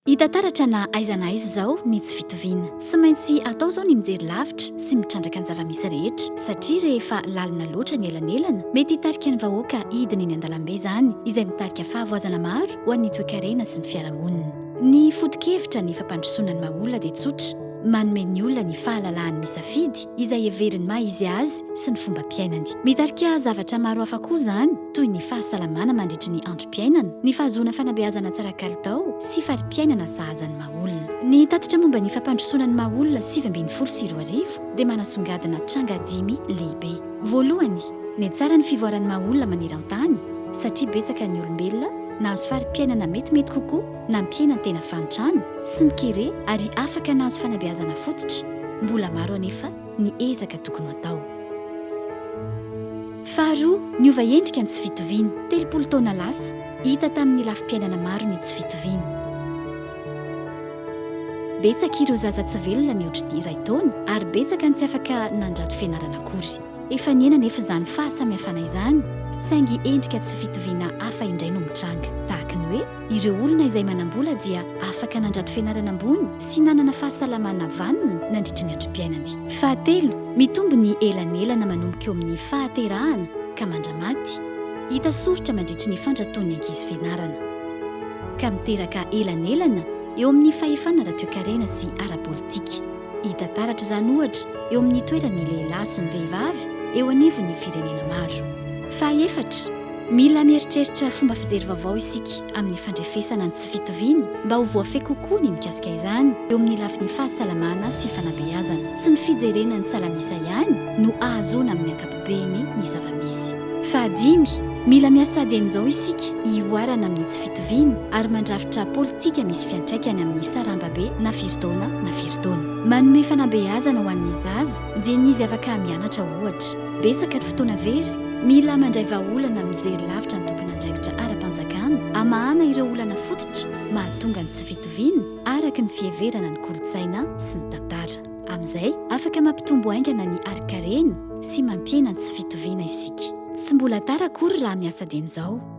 hita taratra na aizana aiza izao ny tsy fitoviana. Tsy maintsy atao izao ny mijery lavitra sy mitrandraka ny zava-misy rehetra satria rehefa lalina loatra ny elanelana mety hitarika ny vahoaka hidina eny an-dalambe izany izay mitarika fahavoazana maro ho an'ny toe-karena sy ny fiarahamonina. Ny foto-kevitra ny fampandrosoana ny maha-olona dia tsotra, manome ny olona ny fahalalahany misafidy izay heveriny maha izy azy sy ny fomba mpiainany. Mitarika zavatra maro hafa koa izany toy ny fahasalamana mandritra ny androm-piainana, ny fahazoana fanabeazana tsara kalitao sy fari-piainana sahazan'ny maha-olona. Ny tatitra momba ny fampandrosoana ny maha-olona 724 dia manasongadina tranga 5 lehibe. Voalohany, ny tsara ny fivoaran'ny maha-olona maneran-tany satria betsaka ny olombelona nahazo fari-piainana metimety kokoa na mpiaina tena fantrana sy ny kere ary afaka nahazo fanabeazana fototra, mbola maro anefa ny ezaka tokony atao. Faharoa, ny ova endrika ny tsy fitoviana. 30 taona lasa hita tamin'ny lafim-piainana maro ny tsy fitoviana. Betsaka ireo zaza tsy velona mihoatra ny iray taona ary betsaka ny tsy afaka nandrato fianarana akory. Efa niaina nefa izany fahasamihafana izany saingy endrika tsy fitoviana hafa indray no mitranga. Tahaka ny hoe ireo olona izay manam-bola dia afaka nandrato fianarana ambony sy nanana fahasalamana vanina nandritra ny androm-piainany. Fahatelo, mitombo ny elanelana manomboka eo amin'ny fahaterahana ka mandramaty. Hita soritra mandritra ny fandratoan'ny ankizy fianarana ka miteraka elanelana eo amin'ny fahefana ara-toe-karena sy ara-politika. Hita taratra izany ohatra eo amin'ny toeran'ny lehilahy sy ny vehivavy eo anivon'ny firenena maro. Fahaefatra, mila mieritreritra fomba fijery vaovao isika amin'ny fandrefesana ny tsy fitoviana mba ho voafehy kokoa ny mikasika izany eo amin'ny lafin'ny fahasalamana sy fanabeazana. Tsy ny fijerena ny salamisa ihany no ahazoana amin'ny ankapobeny ny zava-misy. Fahadimy, mila miasady an'izao isika hioarana amin'ny tsy fitoviana ary mandrafitra politika misy fiantraikany amin'ny sarambabe na firy-taona na firy-taona. Manome fanabeazana ho an'ny zaza dia ny izy afaka mianatra ohatra. Betsaka ny fotoana very mila mandray vahaolana mijery lavitra ny tompon'andraikitra ara-panjakana amahana ireo olana fototra mahatonga ny tsy fitoviana araka ny fiheverana ny kolontsaina sy ny tantara. Amin'izay afaka mampitombo haingana ny ari-karena sy mampiena ny tsy fitoviana isika. Tsy mbola tara akory raha miasa dieny izao.